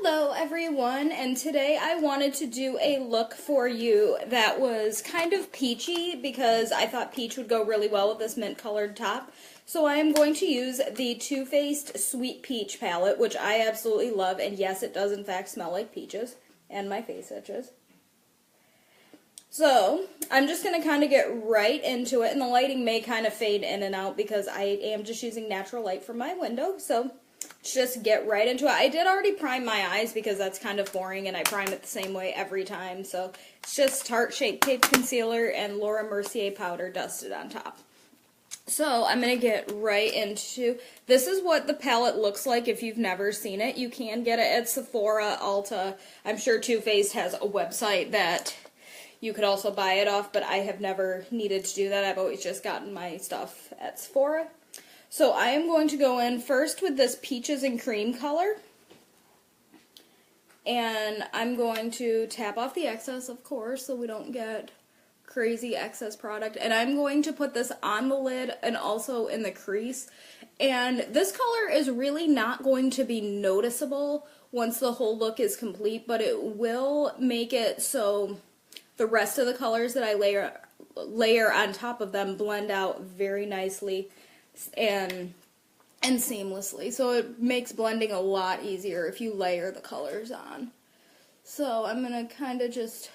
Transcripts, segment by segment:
Hello everyone, and today I wanted to do a look for you that was kind of peachy because I thought peach would go really well with this mint colored top. So I am going to use the Too Faced Sweet Peach palette, which I absolutely love, and yes, it does in fact smell like peaches, and my face itches. So I'm just going to kind of get right into it, and the lighting may kind of fade in and out because I am just using natural light from my window, so just get right into it. I did already prime my eyes because that's kind of boring and I prime it the same way every time. So it's just Tarte Shape Tape Concealer and Laura Mercier powder dusted on top. So I'm going to get right into, this is what the palette looks like if you've never seen it. You can get it at Sephora, Ulta. I'm sure Too Faced has a website that you could also buy it off, but I have never needed to do that. I've always just gotten my stuff at Sephora. So I am going to go in first with this Peaches and Cream color. And I'm going to tap off the excess, of course, so we don't get crazy excess product. And I'm going to put this on the lid and also in the crease. And this color is really not going to be noticeable once the whole look is complete, but it will make it so the rest of the colors that I layer on top of them blend out very nicely and seamlessly. So it makes blending a lot easier if you layer the colors on. So I'm going to kind of just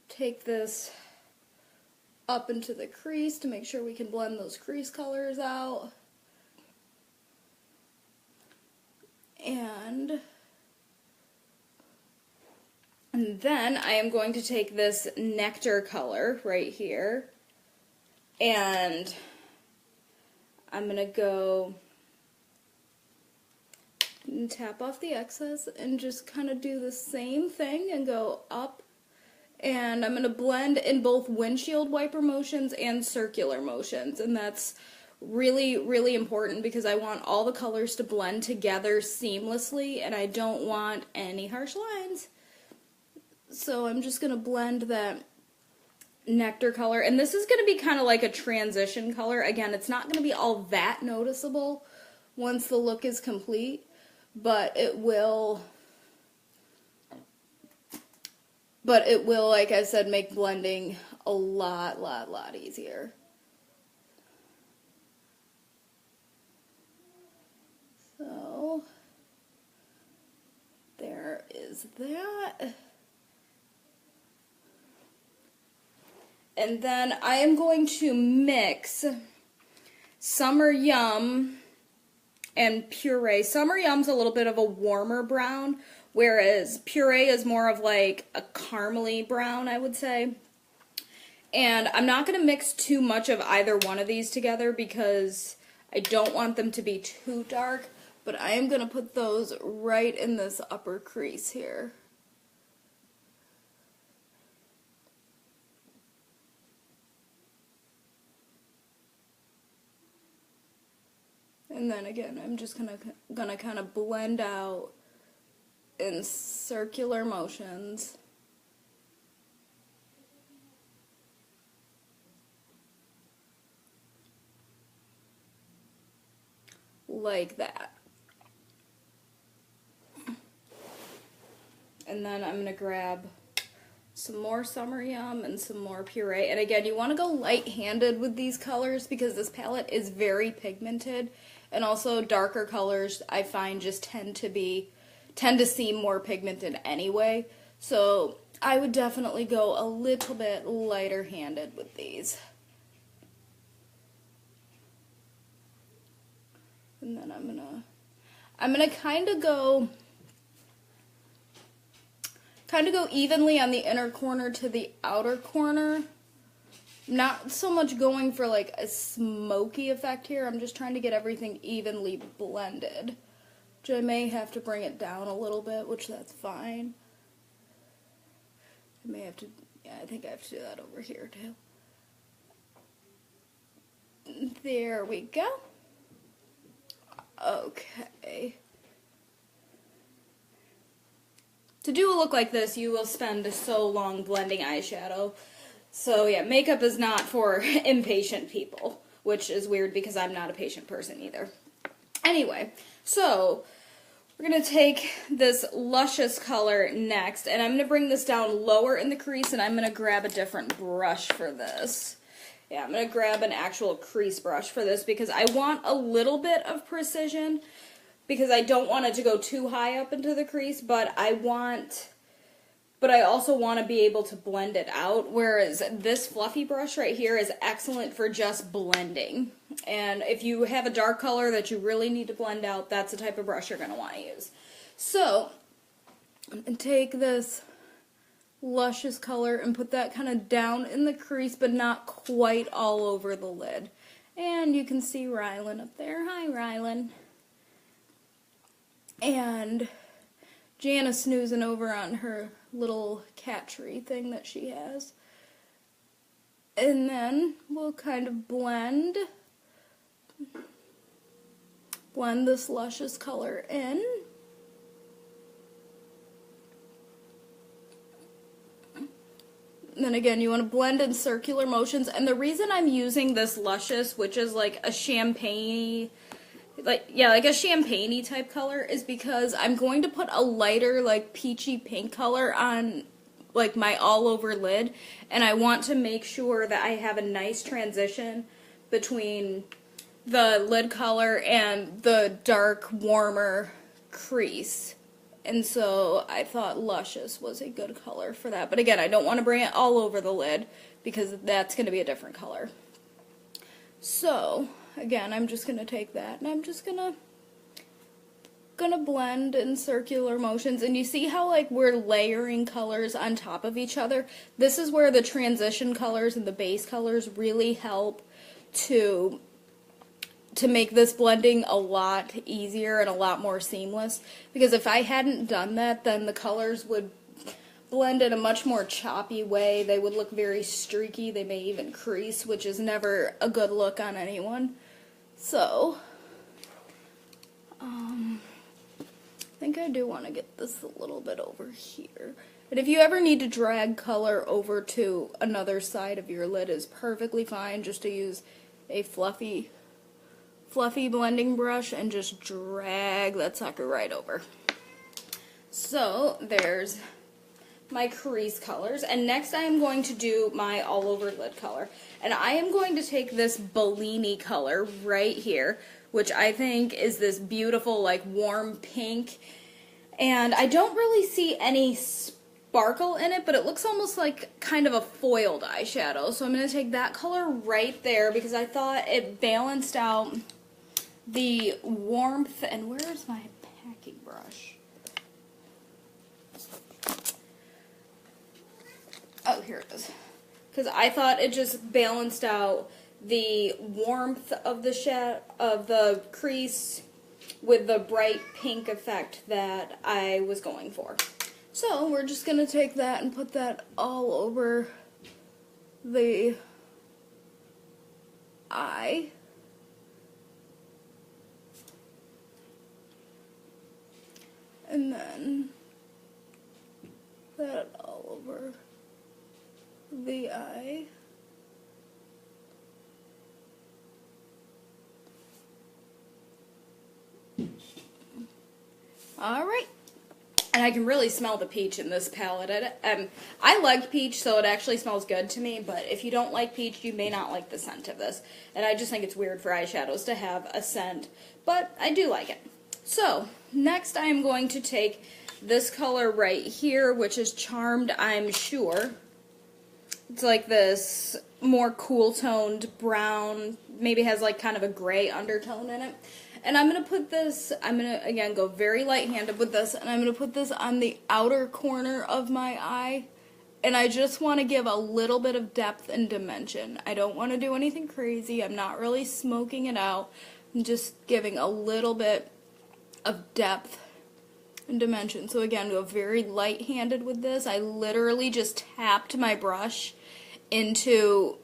take this up into the crease to make sure we can blend those crease colors out. And then I am going to take this Nectar color right here, and I'm going to go and tap off the excess and just kind of do the same thing and go up. And I'm going to blend in both windshield wiper motions and circular motions. And that's really, really important because I want all the colors to blend together seamlessly and I don't want any harsh lines. So I'm just going to blend that Nectar color, and this is going to be kind of like a transition color. Again, it's not going to be all that noticeable once the look is complete, but it will, like I said, make blending a lot easier. So there is that. And then I am going to mix Summer Yum and Puree. Summer Yum's a little bit of a warmer brown, whereas Puree is more of like a caramely brown, I would say. And I'm not going to mix too much of either one of these together because I don't want them to be too dark, but I am going to put those right in this upper crease here. And then again, I'm just gonna kind of blend out in circular motions. Like that. And then I'm gonna grab some more Summer Yum and some more Puree. And again, you want to go light-handed with these colors because this palette is very pigmented. And also darker colors I find just tend to seem more pigmented anyway. So I would definitely go a little bit lighter handed with these. And then I'm gonna kind of go evenly on the inner corner to the outer corner. Not so much going for like a smoky effect here. I'm just trying to get everything evenly blended. Which I may have to bring it down a little bit, which that's fine. I may have to, yeah, I think I have to do that over here too. There we go. Okay. To do a look like this, you will spend so long blending eyeshadow. So yeah, makeup is not for impatient people, which is weird because I'm not a patient person either. Anyway, so We're going to take this Luscious color next, and I'm going to bring this down lower in the crease, and I'm going to grab a different brush for this. Yeah, I'm going to grab an actual crease brush for this because I want a little bit of precision because I don't want it to go too high up into the crease, but I also want to be able to blend it out, whereas this fluffy brush right here is excellent for just blending. And if you have a dark color that you really need to blend out, that's the type of brush you're going to want to use. So, I'm going to take this Luscious color and put that kind of down in the crease, but not quite all over the lid. And you can see Rylan up there. Hi, Rylan. And Jana's snoozing over on her little cat tree thing that she has. And then we'll kind of blend this Luscious color in. And then again, you want to blend in circular motions. And the reason I'm using this Luscious, which is like a champagne, like a champagne-y type color, is because I'm going to put a lighter, like peachy pink color on like my all over lid, and I want to make sure that I have a nice transition between the lid color and the dark, warmer crease. And so I thought Luscious was a good color for that. But again, I don't want to bring it all over the lid because that's going to be a different color. So again, I'm just going to take that and I'm just going to blend in circular motions. And you see how like we're layering colors on top of each other? This is where the transition colors and the base colors really help to make this blending a lot easier and a lot more seamless. Because if I hadn't done that, then the colors would blend in a much more choppy way. They would look very streaky. They may even crease, which is never a good look on anyone. So, I think I do want to get this a little bit over here. And if you ever need to drag color over to another side of your lid, is perfectly fine just to use a fluffy blending brush and just drag that sucker right over. So there's my crease colors, and next I am going to do my all over lid color, and I am going to take this Bellini color right here, which I think is this beautiful like warm pink, and I don't really see any sparkle in it, but it looks almost like kind of a foiled eyeshadow. So I'm going to take that color right there because I thought it balanced out the warmth. And where's my packing brush? Oh, here it is. Because I thought it just balanced out the warmth of the crease with the bright pink effect that I was going for. So we're just going to take that and put that all over the eye. And then that all over the eye. Alright. And I can really smell the peach in this palette. I like peach, so it actually smells good to me, but if you don't like peach, you may not like the scent of this. And I just think it's weird for eyeshadows to have a scent, but I do like it. So, next I am going to take this color right here, which is Charmed, I'm sure. It's like this more cool-toned brown, maybe has like kind of a gray undertone in it. And I'm going to put this, I'm going to, again, go very light-handed with this, and I'm going to put this on the outer corner of my eye. And I just want to give a little bit of depth and dimension. I don't want to do anything crazy. I'm not really smoking it out. I'm just giving a little bit of depth and dimension. So again, go very light-handed with this. I literally just tapped my brush into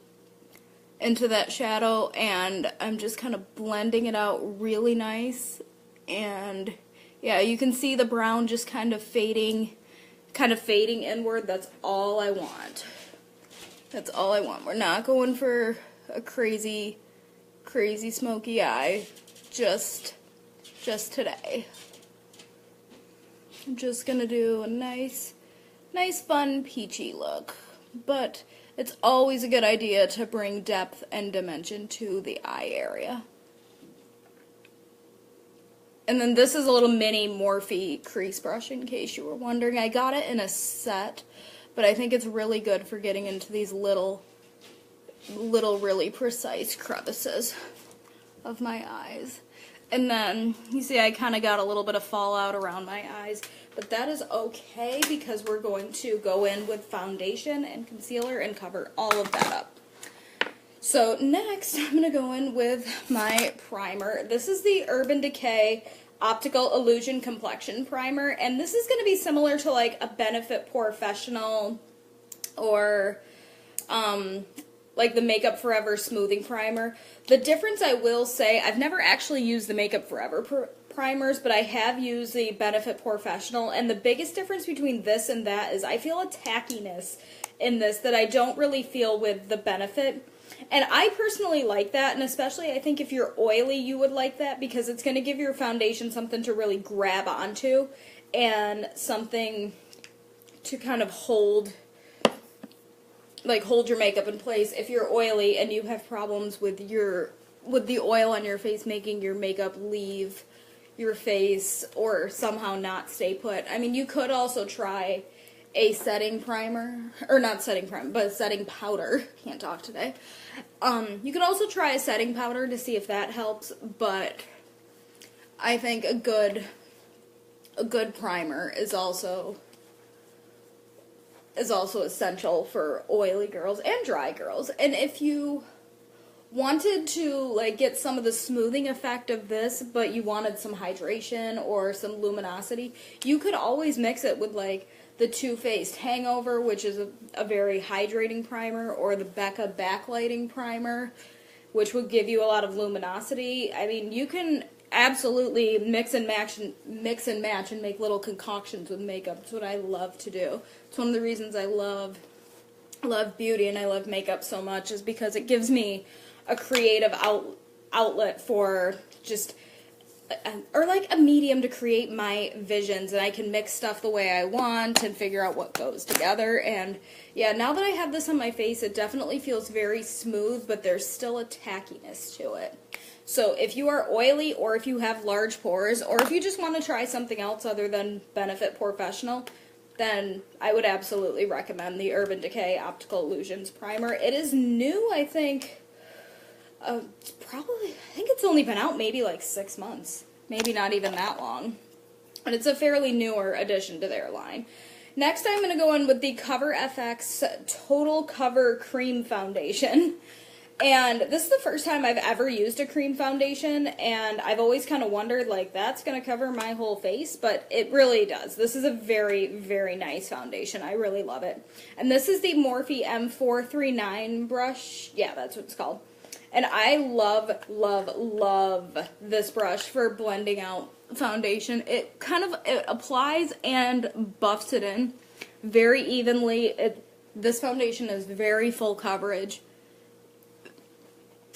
that shadow, and I'm just kind of blending it out really nice. And yeah, you can see the brown just kind of fading inward. That's all I want. That's all I want. We're not going for a crazy smoky eye just today. I'm just gonna do a nice fun peachy look. But it's always a good idea to bring depth and dimension to the eye area. And then this is a little mini Morphe crease brush, in case you were wondering. I got it in a set, but I think it's really good for getting into these little really precise crevices of my eyes. And then, you see I kind of got a little bit of fallout around my eyes, but that is okay because we're going to go in with foundation and concealer and cover all of that up. So next, I'm going to go in with my primer. This is the Urban Decay Optical Illusion Complexion Primer, and this is going to be similar to like a Benefit Professional or like the Makeup Forever Smoothing Primer. The difference, I will say, I've never actually used the Makeup Forever primers, but I have used the Benefit Professional, and the biggest difference between this and that is I feel a tackiness in this that I don't really feel with the Benefit. And I personally like that, and especially I think if you're oily, you would like that because it's going to give your foundation something to really grab onto and something to kind of hold your makeup in place if you're oily and you have problems with the oil on your face making your makeup leave your face or somehow not stay put. I mean, you could also try a setting primer, or not setting primer, but a setting powder. Can't talk today. You could also try a setting powder to see if that helps, but I think a good primer is also essential for oily girls and dry girls. And if you wanted to like get some of the smoothing effect of this, but you wanted some hydration or some luminosity, you could always mix it with like the Too Faced Hangover, which is a very hydrating primer, or the Becca Backlighting Primer, which would give you a lot of luminosity. I mean, you can absolutely mix and match and make little concoctions with makeup. It's what I love to do. It's one of the reasons I love beauty and I love makeup so much, is because it gives me a creative outlet for just or like a medium to create my visions, and I can mix stuff the way I want and figure out what goes together. And yeah, now that I have this on my face, it definitely feels very smooth, but there's still a tackiness to it. So if you are oily, or if you have large pores, or if you just want to try something else other than Benefit Professional, then I would absolutely recommend the Urban Decay Optical Illusions Primer. It is new, I think. I think it's only been out maybe like 6 months. Maybe not even that long. But it's a fairly newer addition to their line. Next, I'm going to go in with the Cover FX Total Cover Cream Foundation. And this is the first time I've ever used a cream foundation, and I've always kind of wondered, like, that's going to cover my whole face, but it really does. This is a very, very nice foundation. I really love it. And this is the Morphe M439 brush. Yeah, that's what it's called. And I love, love, love this brush for blending out foundation. It applies and buffs it in very evenly. This foundation is very full coverage.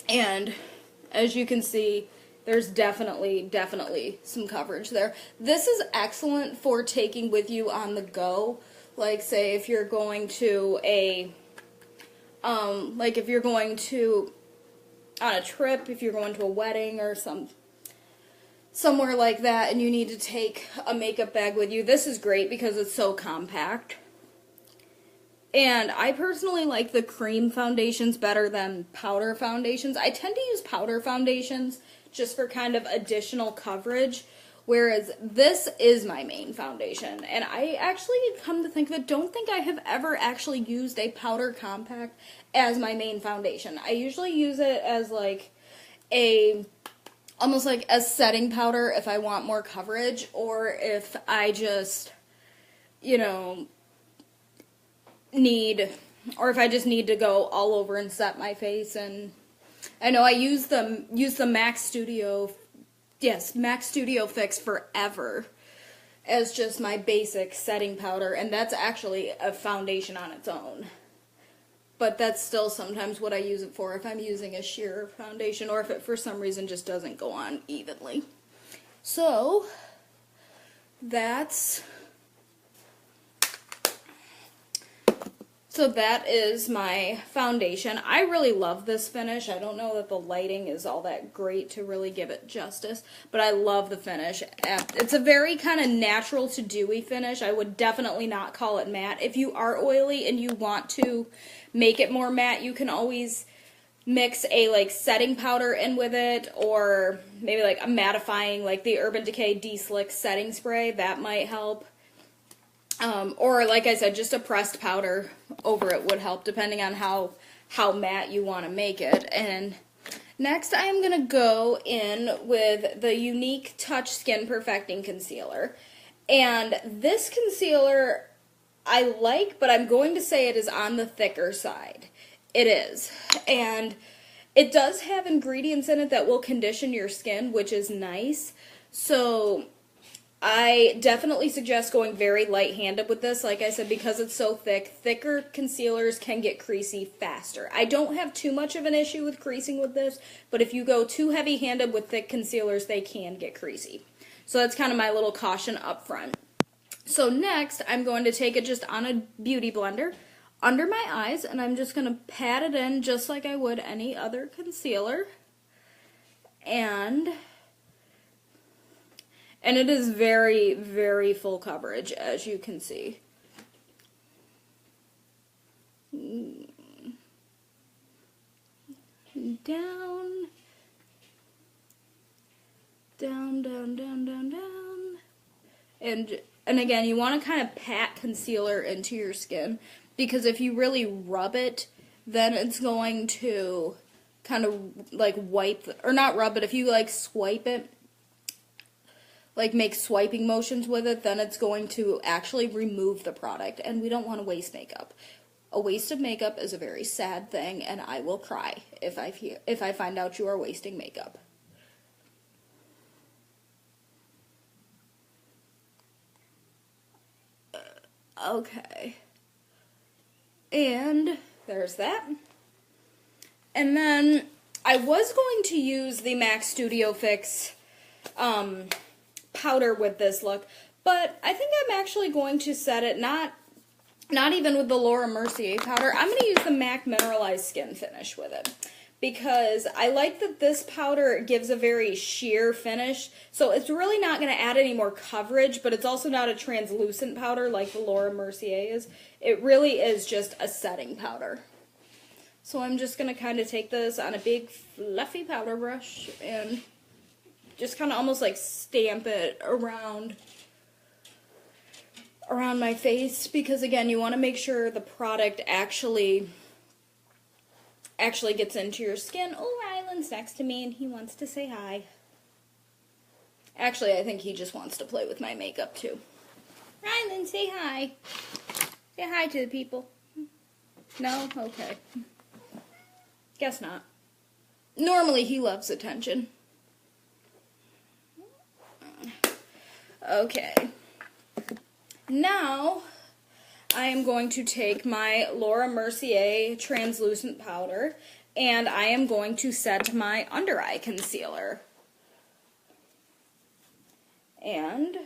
And as you can see, there's definitely some coverage there. This is excellent for taking with you on the go. Like, say, if you're going to on a trip, if you're going to a wedding or somewhere like that, and you need to take a makeup bag with you, this is great because it's so compact. And I personally like the cream foundations better than powder foundations. I tend to use powder foundations just for kind of additional coverage, whereas this is my main foundation. And I actually, come to think of it, don't think I have ever actually used a powder compact as my main foundation. I usually use it as like almost like a setting powder if I want more coverage, or if I just, if I just need to go all over and set my face. And I know I use the MAC Studio Fix Forever as just my basic setting powder, and that's actually a foundation on its own. But that's still sometimes what I use it for if I'm using a sheer foundation, or if it for some reason just doesn't go on evenly. So that's So that is my foundation. I really love this finish. I don't know that the lighting is all that great to really give it justice, but I love the finish. It's a very kind of natural to dewy finish. I would definitely not call it matte. If you are oily and you want to make it more matte, you can always mix a like setting powder in with it, or maybe like a mattifying, like the Urban Decay De-Slick setting spray. That might help. Or like I said, just a pressed powder over it would help, depending on how matte you want to make it. And next I am going to go in with the Younique Touch Skin Perfecting Concealer. And this concealer I like, but I'm going to say it is on the thicker side. It is. And it does have ingredients in it that will condition your skin, which is nice. So I definitely suggest going very light-handed with this. Like I said, because it's so thick, thicker concealers can get creasy faster. I don't have too much of an issue with creasing with this, but if you go too heavy-handed with thick concealers, they can get creasy. So that's kind of my little caution up front. So next, I'm going to take it just on a beauty blender under my eyes, and I'm just going to pat it in just like I would any other concealer. And it is very, very full coverage, as you can see. Down, down, down, down, down, down. And again, you want to kind of pat concealer into your skin, because if you really rub it, then it's going to kind of like wipe, or not rub it, if you like swipe it, like make swiping motions with it, then it's going to actually remove the product, and we don't want to waste makeup. A waste of makeup is a very sad thing, and I will cry if I find out you are wasting makeup. Okay. And there's that. And then I was going to use the MAC Studio Fix powder with this look, but I think I'm actually going to set it not even with the Laura Mercier powder. I'm going to use the MAC Mineralize Skin Finish with it, because I like that this powder gives a very sheer finish, so it's really not going to add any more coverage, but it's also not a translucent powder like the Laura Mercier is. It really is just a setting powder. So I'm just going to kind of take this on a big fluffy powder brush and just kind of almost like stamp it around my face, because again, you want to make sure the product actually gets into your skin. Oh, Ryland's next to me and he wants to say hi. Actually, I think he just wants to play with my makeup too. Ryland, say hi. Say hi to the people. No? Okay. Guess not. Normally he loves attention. Okay. Now, I am going to take my Laura Mercier translucent powder, and I am going to set my under eye concealer. And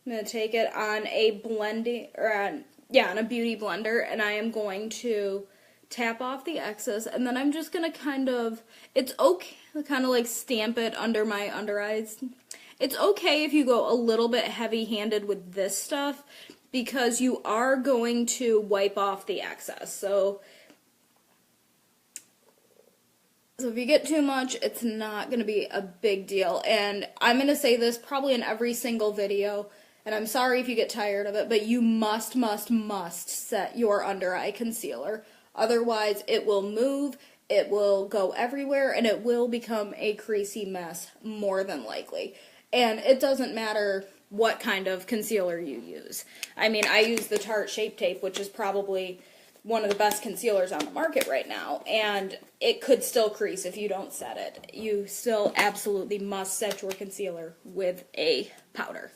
I'm going to take it on a on a beauty blender, and I am going to tap off the excess, and then I'm just going to kind of like stamp it under my under eyes. It's okay if you go a little bit heavy-handed with this stuff, because you are going to wipe off the excess. So if you get too much, it's not going to be a big deal. And I'm going to say this probably in every single video, and I'm sorry if you get tired of it, but you must set your under eye concealer. Otherwise, it will move, it will go everywhere, and it will become a creasy mess, more than likely. And it doesn't matter what kind of concealer you use. I mean, I use the Tarte Shape Tape, which is probably one of the best concealers on the market right now, and it could still crease if you don't set it. You still absolutely must set your concealer with a powder.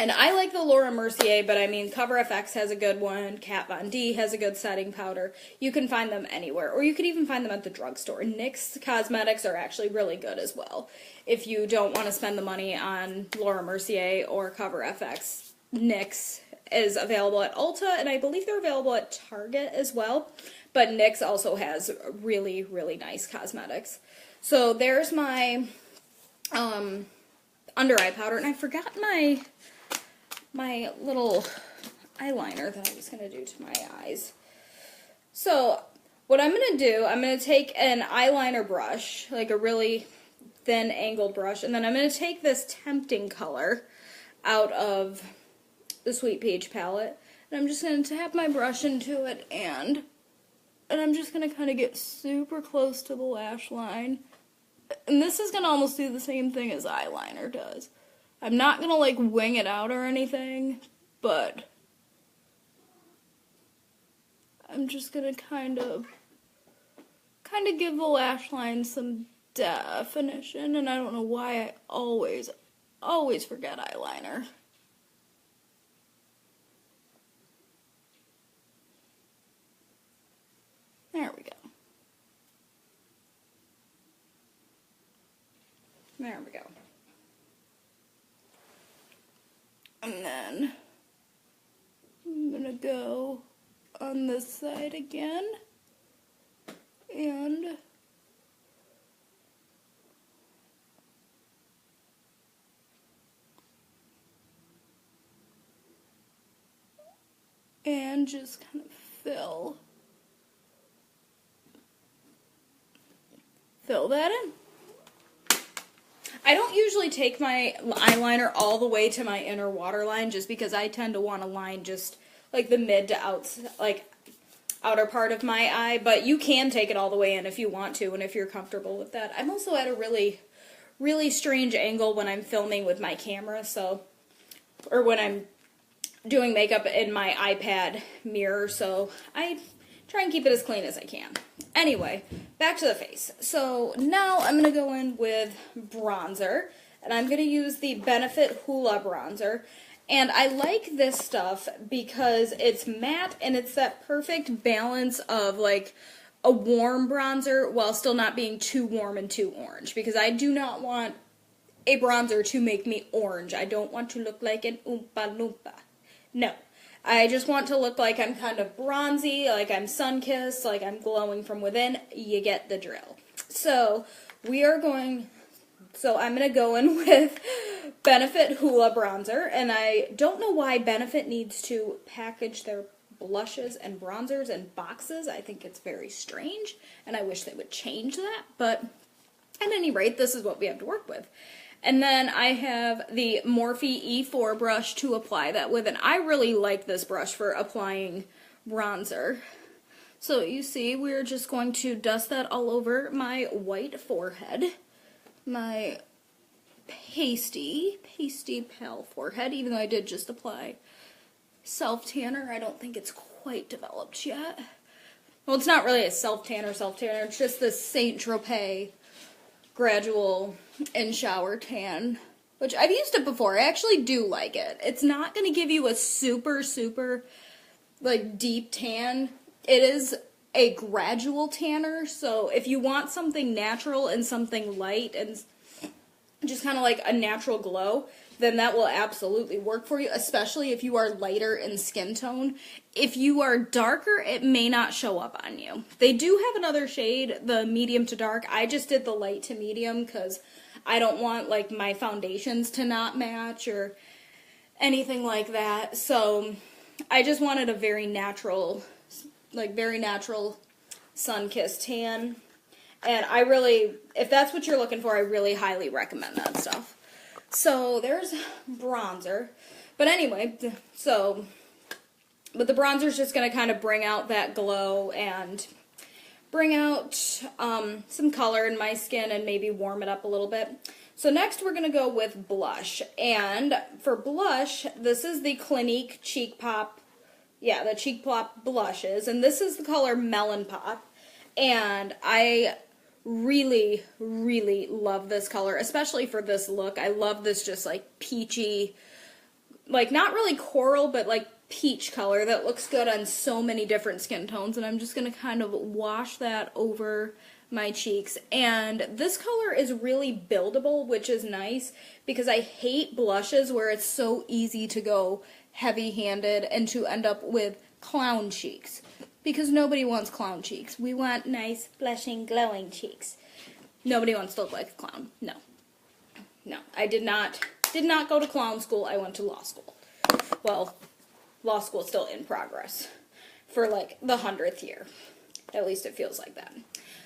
And I like the Laura Mercier, but I mean, Cover FX has a good one, Kat Von D has a good setting powder. You can find them anywhere, or you could even find them at the drugstore. NYX Cosmetics are actually really good as well. If you don't want to spend the money on Laura Mercier or Cover FX, NYX is available at Ulta, and I believe they're available at Target as well. But NYX also has really, really nice cosmetics. So there's my under eye powder, and I forgot my little eyeliner that I was going to do to my eyes. So what I'm going to do, I'm going to take an eyeliner brush, like a really thin angled brush, and then I'm going to take this Tempting color out of the Sweet Peach palette, and I'm just going to tap my brush into it, and I'm just going to kind of get super close to the lash line. And this is going to almost do the same thing as eyeliner does. I'm not going to like wing it out or anything, but I'm just going to kind of give the lash line some definition, and I don't know why I always forget eyeliner. There we go. There we go. And then I'm gonna go on this side again, and just kind of fill that in. I don't usually take my eyeliner all the way to my inner waterline just because I tend to want to line just like the mid to outer part of my eye, but you can take it all the way in if you want to and if you're comfortable with that. I'm also at a really, really strange angle when I'm filming with my camera, or when I'm doing makeup in my iPad mirror, so I try and keep it as clean as I can. Anyway, back to the face. So now I'm going to go in with bronzer, and I'm going to use the Benefit Hoola bronzer. And I like this stuff because it's matte and it's that perfect balance of like a warm bronzer while still not being too warm and too orange, because I do not want a bronzer to make me orange. I don't want to look like an Oompa Loompa. No. I just want to look like I'm kind of bronzy, like I'm sun-kissed, like I'm glowing from within. You get the drill. So I'm going to go in with Benefit Hoola bronzer, and I don't know why Benefit needs to package their blushes and bronzers in boxes. I think it's very strange, and I wish they would change that, but at any rate, this is what we have to work with. And then I have the Morphe E4 brush to apply that with, and I really like this brush for applying bronzer. So you see, we're just going to dust that all over my white forehead, my pasty pale forehead, even though I did just apply self-tanner. I don't think it's quite developed yet. Well, it's not really a self-tanner, it's just this Saint Tropez gradual in-shower tan, which I've used it before. I actually do like it. It's not going to give you a super, like, deep tan. It is a gradual tanner, so if you want something natural and something light and just kind of like a natural glow, then that will absolutely work for you, especially if you are lighter in skin tone. If you are darker, it may not show up on you. They do have another shade, the medium to dark. I just did the light to medium because I don't want like my foundations to not match or anything like that. So I just wanted a very natural sun-kissed tan. And I really, if that's what you're looking for, I really highly recommend that stuff. So there's bronzer. But anyway, but the bronzer's just going to kind of bring out that glow and bring out some color in my skin and maybe warm it up a little bit. So next we're going to go with blush. And for blush, this is the Clinique Cheek Pop, the Cheek Pop blushes. And this is the color Melon Pop. And I really, really love this color, especially for this look. I love this just like peachy, like not really coral, but like peach color that looks good on so many different skin tones. And I'm just going to kind of wash that over my cheeks. And this color is really buildable, which is nice because I hate blushes where it's so easy to go heavy-handed and to end up with clown cheeks. Because nobody wants clown cheeks. We want nice, blushing, glowing cheeks. Nobody wants to look like a clown. No. No. I did not go to clown school. I went to law school. Well, law school is still in progress for like the 100th year. At least it feels like that.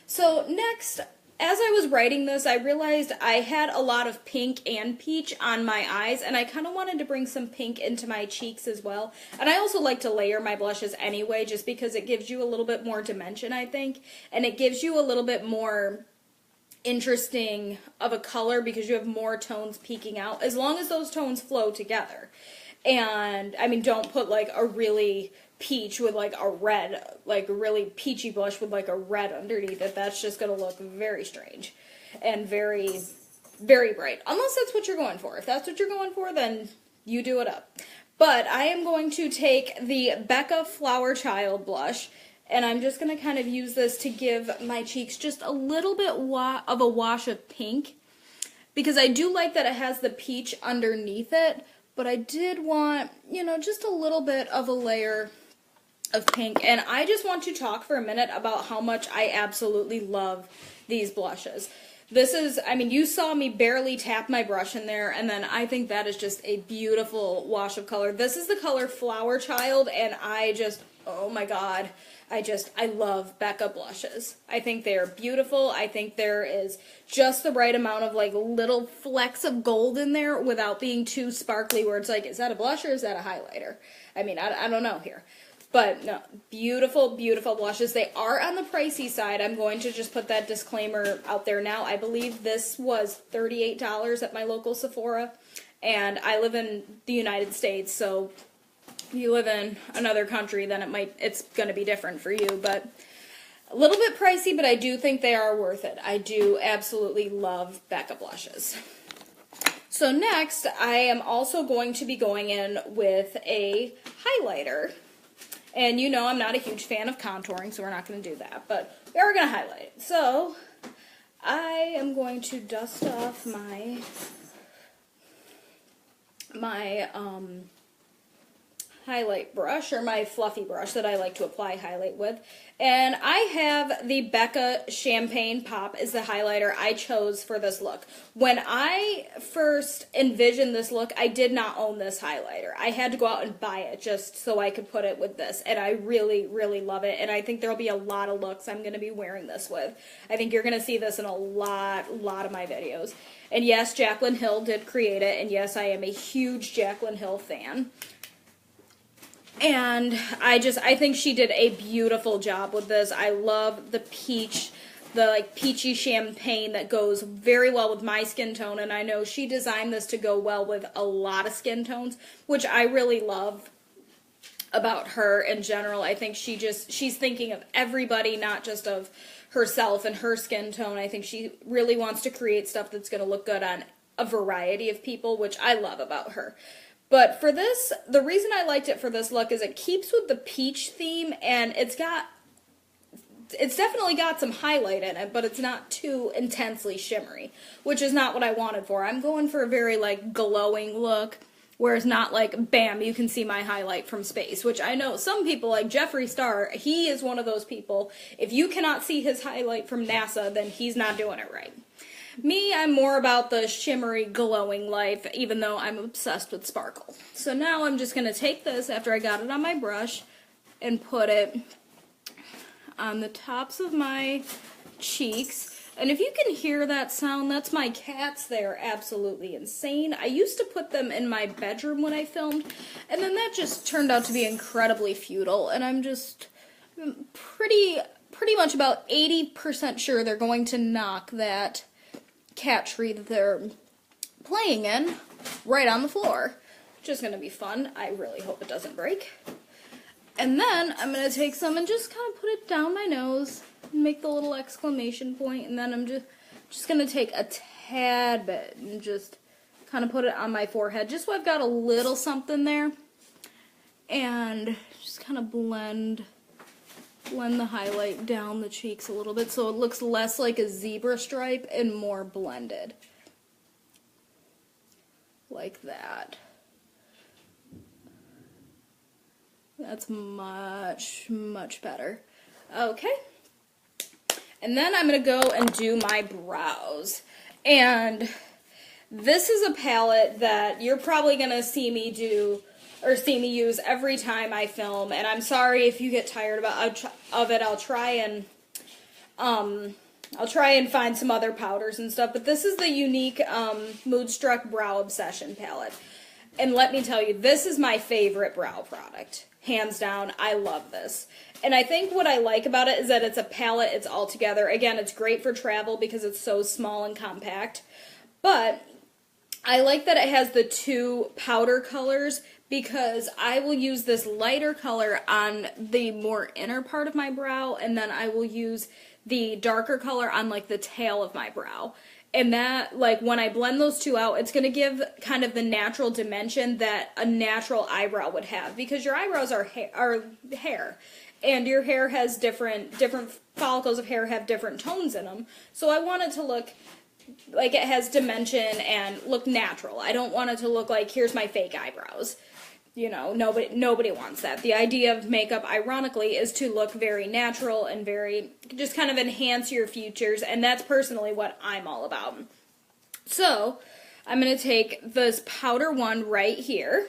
So next, as I was writing this, I realized I had a lot of pink and peach on my eyes, and I kind of wanted to bring some pink into my cheeks as well. And I also like to layer my blushes anyway, just because it gives you a little bit more dimension, I think, and it gives you a little bit more interesting of a color because you have more tones peeking out, as long as those tones flow together. And, I mean, don't put like a really peach with like a red, like a really peachy blush with like a red underneath it. That's just going to look very strange and very, very bright. Unless that's what you're going for. If that's what you're going for, then you do it up. But I am going to take the Becca Flowerchild blush, and I'm just going to kind of use this to give my cheeks just a little bit of a wash of pink. Because I do like that it has the peach underneath it, but I did want, you know, just a little bit of a layer of pink. And I just want to talk for a minute about how much I absolutely love these blushes. This is, I mean, you saw me barely tap my brush in there, and then I think that is just a beautiful wash of color. This is the color Flowerchild, and I just, oh my god, I love Becca blushes. I think they're beautiful. I think there is just the right amount of like little flecks of gold in there without being too sparkly where it's like, is that a blush or is that a highlighter? I mean, I don't know here. But no, beautiful, beautiful blushes. They are on the pricey side. I'm going to just put that disclaimer out there now. I believe this was $38 at my local Sephora, and I live in the United States, so if you live in another country, then it's going to be different for you. But a little bit pricey, but I do think they are worth it. I do absolutely love Becca blushes. So next, I am also going to be going in with a highlighter. And you know I'm not a huge fan of contouring, so we're not going to do that. But we are going to highlight it. So I am going to dust off my highlight brush, or my fluffy brush that I like to apply highlight with. And I have the Becca Champagne Pop is the highlighter I chose for this look. When I first envisioned this look, I did not own this highlighter. I had to go out and buy it just so I could put it with this, and I really, really love it, and I think there'll be a lot of looks I'm going to be wearing this with. I think you're going to see this in a lot of my videos. And yes, Jaclyn Hill did create it, and yes, I am a huge Jaclyn Hill fan. And I think she did a beautiful job with this. I love the peach, the like peachy champagne that goes very well with my skin tone, and I know she designed this to go well with a lot of skin tones, which I really love about her in general. I think she's thinking of everybody, not just of herself and her skin tone. I think she really wants to create stuff that's going to look good on a variety of people, which I love about her. But for this, the reason I liked it for this look is it keeps with the peach theme, and it's definitely got some highlight in it, but it's not too intensely shimmery, which is not what I wanted for. I'm going for a very, like, glowing look, where it's not like, bam, you can see my highlight from space, which I know some people, like Jeffree Star, he is one of those people. If you cannot see his highlight from NASA, then he's not doing it right. Me, I'm more about the shimmery, glowing life, even though I'm obsessed with sparkle. So now I'm just going to take this, after I got it on my brush, and put it on the tops of my cheeks. And if you can hear that sound, that's my cats. They are absolutely insane. I used to put them in my bedroom when I filmed, and then that just turned out to be incredibly futile, and I'm just pretty much about 80% sure they're going to knock that cat tree that they're playing in right on the floor. Which is going to be fun. I really hope it doesn't break. And then I'm going to take some and just kind of put it down my nose and make the little exclamation point, and then I'm just going to take a tad bit and just kind of put it on my forehead just so I've got a little something there, and just kind of blend blend the highlight down the cheeks a little bit so it looks less like a zebra stripe and more blended. Like that. That's much, much better. Okay. And then I'm going to go and do my brows. And this is a palette that you're probably going to see me do or see me use every time I film. And I'm sorry if you get tired of it. I'll try and find some other powders and stuff. But this is the Younique Moodstruck Brow Obsession palette. And let me tell you, this is my favorite brow product. Hands down, I love this. And I think what I like about it is that it's a palette, it's all together. Again, it's great for travel because it's so small and compact. But I like that it has the two powder colors because I will use this lighter color on the more inner part of my brow, and then I will use the darker color on like the tail of my brow. And that, like, when I blend those two out, it's going to give kind of the natural dimension that a natural eyebrow would have. Because your eyebrows are hair. And your hair has different follicles of hair have different tones in them. So I want it to look like it has dimension and look natural. I don't want it to look like, here's my fake eyebrows. You know, nobody wants that. The idea of makeup, ironically, is to look very natural and very, just kind of enhance your features, and that's personally what I'm all about. So, I'm going to take this powder one right here,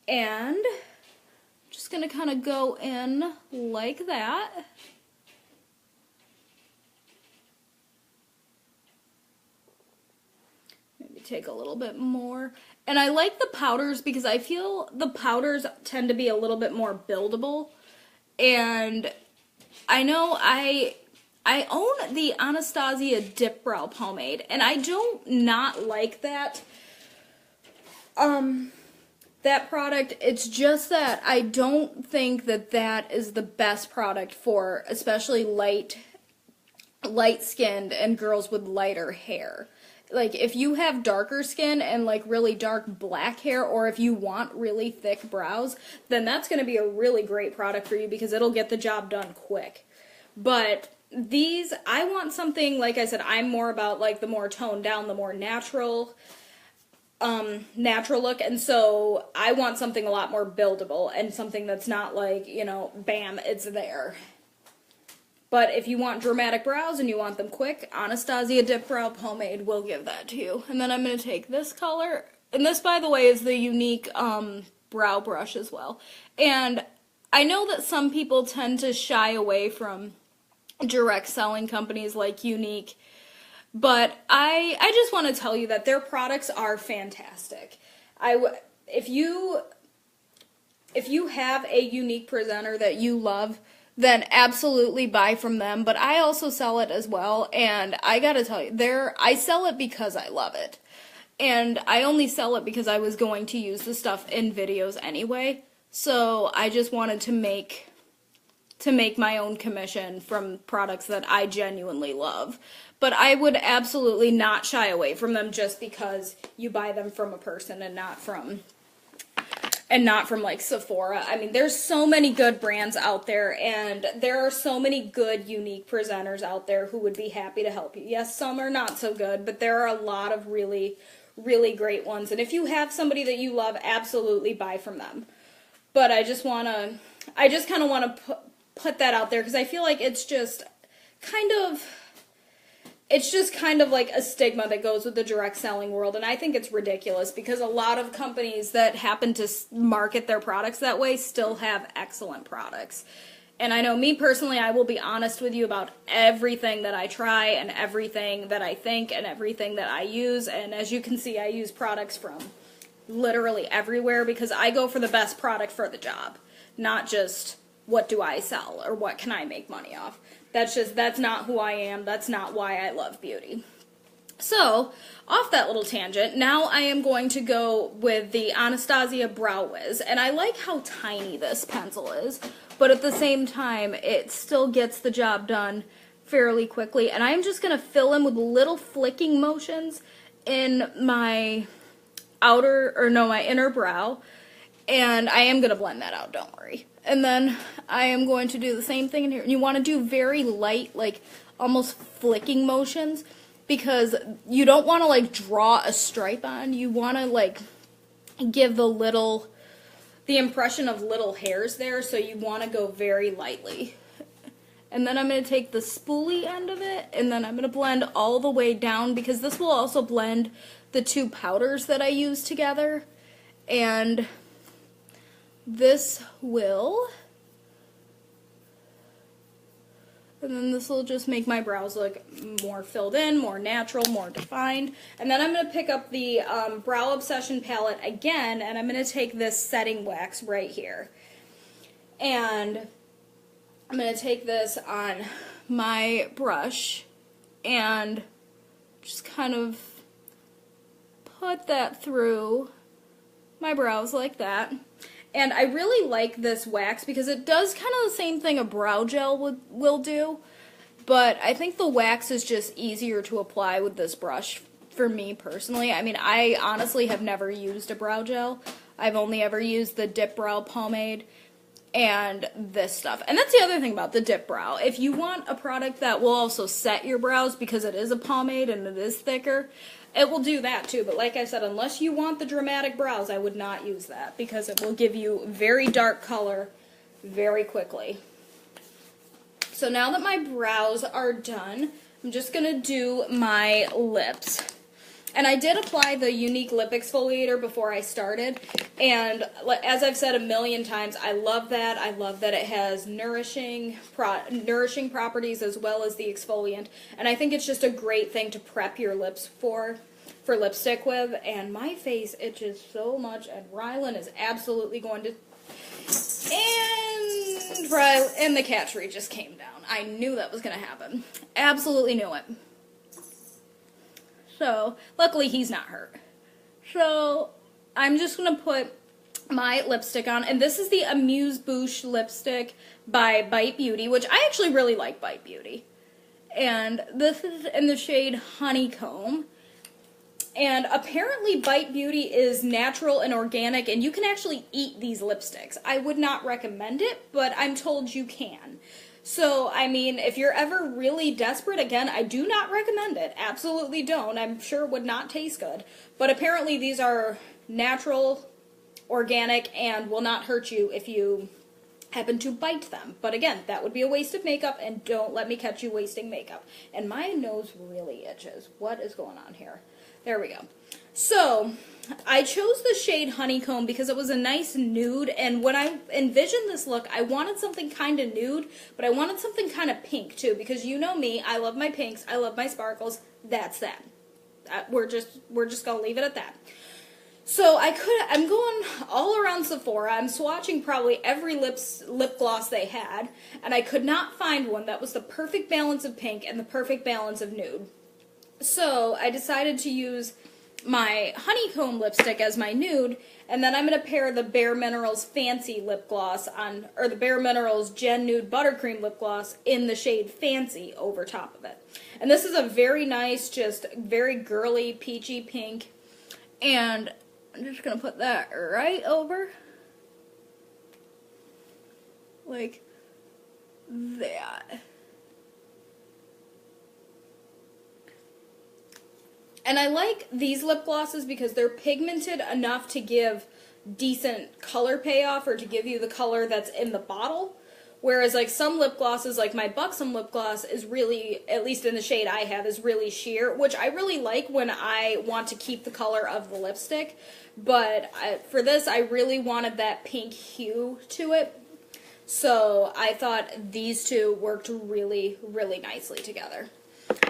and just going to kind of go in like that. Maybe take a little bit more. And I like the powders because I feel the powders tend to be a little bit more buildable. And I know I own the Anastasia Dip Brow Pomade, and I don't not like that that product. It's just that I don't think that that is the best product for especially light-skinned and girls with lighter hair. Like, if you have darker skin and, like, really dark black hair, or if you want really thick brows, then that's going to be a really great product for you because it'll get the job done quick. But these, I want something, like I said, I'm more about, like, the more toned down, the more natural look, and so I want something a lot more buildable and something that's not like, you know, bam, it's there. But if you want dramatic brows and you want them quick, Anastasia Dip Brow Pomade will give that to you. And then I'm going to take this color, and this, by the way, is the Younique brow brush as well. And I know that some people tend to shy away from direct selling companies like Younique, but I just want to tell you that their products are fantastic. If you have a Younique presenter that you love, then absolutely buy from them. But I also sell it as well, and I gotta tell you, I sell it because I love it. And I only sell it because I was going to use the stuff in videos anyway. So I just wanted to make my own commission from products that I genuinely love. But I would absolutely not shy away from them just because you buy them from a person and not from like Sephora. I mean, there's so many good brands out there, and there are so many good Younique presenters out there who would be happy to help you. Yes, some are not so good, but there are a lot of really, really great ones. And if you have somebody that you love, absolutely buy from them. But I just kind of want to put that out there because I feel like it's just kind of like a stigma that goes with the direct selling world, and I think it's ridiculous because a lot of companies that happen to market their products that way still have excellent products. And I know me personally, I will be honest with you about everything that I try and everything that I think and everything that I use, and as you can see, I use products from literally everywhere because I go for the best product for the job, not just what do I sell or what can I make money off. That's not who I am. That's not why I love beauty. So, off that little tangent, now I am going to go with the Anastasia Brow Wiz. And I like how tiny this pencil is, but at the same time, it still gets the job done fairly quickly. And I'm just going to fill in with little flicking motions in my inner brow. And I am going to blend that out, don't worry. And then I am going to do the same thing in here. You want to do very light, like almost flicking motions, because you don't want to like draw a stripe on. You want to like give the impression of little hairs there, so you want to go very lightly. And then I'm going to take the spoolie end of it, and then I'm going to blend all the way down, because this will also blend the two powders that I use together. And this will, and then this will just make my brows look more filled in, more natural, more defined. And then I'm going to pick up the Brow Obsession palette again, and I'm going to take this setting wax right here. And I'm going to take this on my brush and just kind of put that through my brows like that. And I really like this wax because it does kind of the same thing a brow gel will do, but I think the wax is just easier to apply with this brush for me personally. I mean, I honestly have never used a brow gel. I've only ever used the Dip Brow Pomade and this stuff. And that's the other thing about the Dip Brow. If you want a product that will also set your brows, because it is a pomade and it is thicker, it will do that too. But like I said, unless you want the dramatic brows, I would not use that, because it will give you very dark color very quickly. So now that my brows are done, I'm just going to do my lips. And I did apply the Younique lip exfoliator before I started, and as I've said a million times, I love that. I love that it has nourishing properties as well as the exfoliant, and I think it's just a great thing to prep your lips for lipstick with. And my face itches so much, and Rylan is absolutely going to, and the cat tree just came down. I knew that was going to happen. Absolutely knew it. So, luckily he's not hurt. So, I'm just going to put my lipstick on, and this is the Amuse Bouche lipstick by Bite Beauty, which I actually really like Bite Beauty. And this is in the shade Honeycomb. And apparently Bite Beauty is natural and organic, and you can actually eat these lipsticks. I would not recommend it, but I'm told you can. So, I mean, if you're ever really desperate, again, I do not recommend it. Absolutely don't. I'm sure it would not taste good. But apparently these are natural, organic, and will not hurt you if you happen to bite them. But again, that would be a waste of makeup, and don't let me catch you wasting makeup. And my nose really itches. What is going on here? There we go. So, I chose the shade Honeycomb because it was a nice nude, and when I envisioned this look, I wanted something kind of nude, but I wanted something kind of pink too, because you know me, I love my pinks, I love my sparkles. That's that. We're just gonna leave it at that. So I'm going all around Sephora. I'm swatching probably every lip gloss they had, and I could not find one that was the perfect balance of pink and the perfect balance of nude. So I decided to use my Honeycomb lipstick as my nude, and then I'm going to pair the Bare Minerals Fancy lip gloss on, or the Bare Minerals Gen Nude Buttercream lip gloss in the shade Fancy over top of it. And this is a very nice, just very girly, peachy pink, and I'm just going to put that right over, like that. And I like these lip glosses because they're pigmented enough to give decent color payoff, or to give you the color that's in the bottle. Whereas like some lip glosses, like my Buxom lip gloss is really, at least in the shade I have, is really sheer, which I really like when I want to keep the color of the lipstick. But for this, I really wanted that pink hue to it. So I thought these two worked really, really nicely together.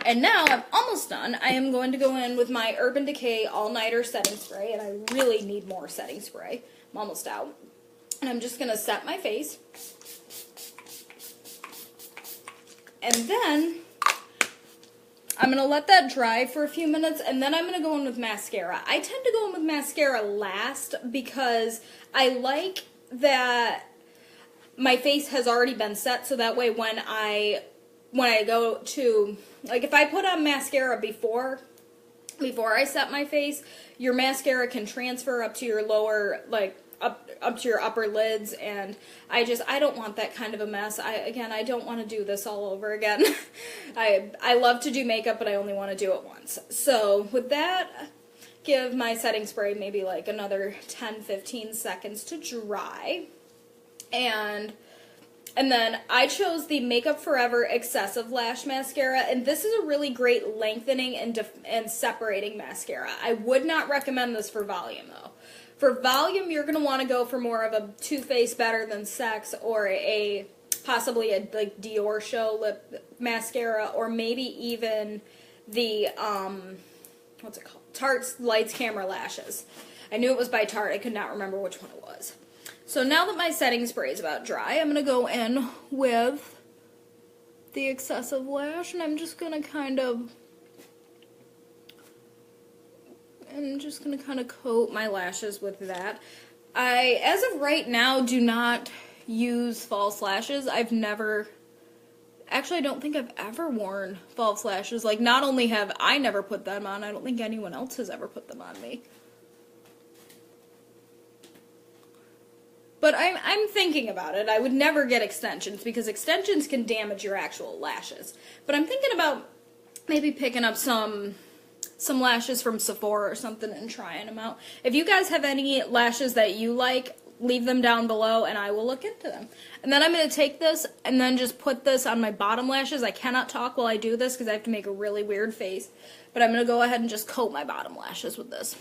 And now I'm almost done. I am going to go in with my Urban Decay All-Nighter Setting Spray, and I really need more setting spray. I'm almost out. And I'm just going to set my face. And then I'm going to let that dry for a few minutes, and then I'm going to go in with mascara. I tend to go in with mascara last because I like that my face has already been set, so that way when I go to, like if I put on mascara before I set my face, your mascara can transfer up to your lower, like up to your upper lids, and I don't want that kind of a mess. I don't want to do this all over again. I love to do makeup, but I only want to do it once. So with that, give my setting spray maybe like another 10-15 seconds to dry. And then I chose the Makeup Forever Excessive Lash Mascara, and this is a really great lengthening and separating mascara. I would not recommend this for volume, though. For volume, you're going to want to go for more of a Too Faced Better Than Sex, or possibly a like Dior Show lip mascara, or maybe even the, what's it called? Tarte's Lights Camera Lashes. I knew it was by Tarte, I could not remember which one it was. So now that my setting spray is about dry, I'm going to go in with the Excessive Lash, and I'm just going to kind of coat my lashes with that. I, as of right now, do not use false lashes. I don't think I've ever worn false lashes. Like, not only have I never put them on, I don't think anyone else has ever put them on me. But I'm thinking about it. I would never get extensions because extensions can damage your actual lashes. But I'm thinking about maybe picking up some lashes from Sephora or something and trying them out. If you guys have any lashes that you like, leave them down below and I will look into them. And then I'm going to take this and then just put this on my bottom lashes. I cannot talk while I do this because I have to make a really weird face. But I'm going to go ahead and just coat my bottom lashes with this.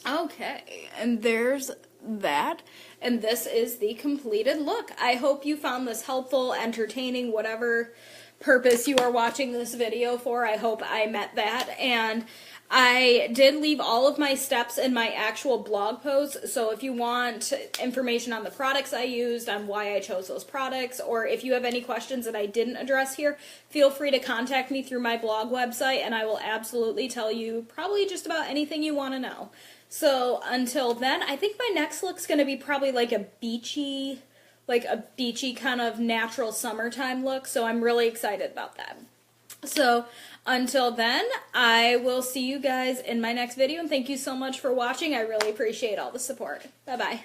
Okay, and there's that, and this is the completed look. I hope you found this helpful, entertaining, whatever purpose you are watching this video for. I hope I met that, and I did leave all of my steps in my actual blog post, so if you want information on the products I used, on why I chose those products, or if you have any questions that I didn't address here, feel free to contact me through my blog website, and I will absolutely tell you probably just about anything you want to know. So until then, I think my next look's going to be probably like a beachy kind of natural summertime look, so I'm really excited about that. So until then, I will see you guys in my next video, and thank you so much for watching. I really appreciate all the support. Bye-bye.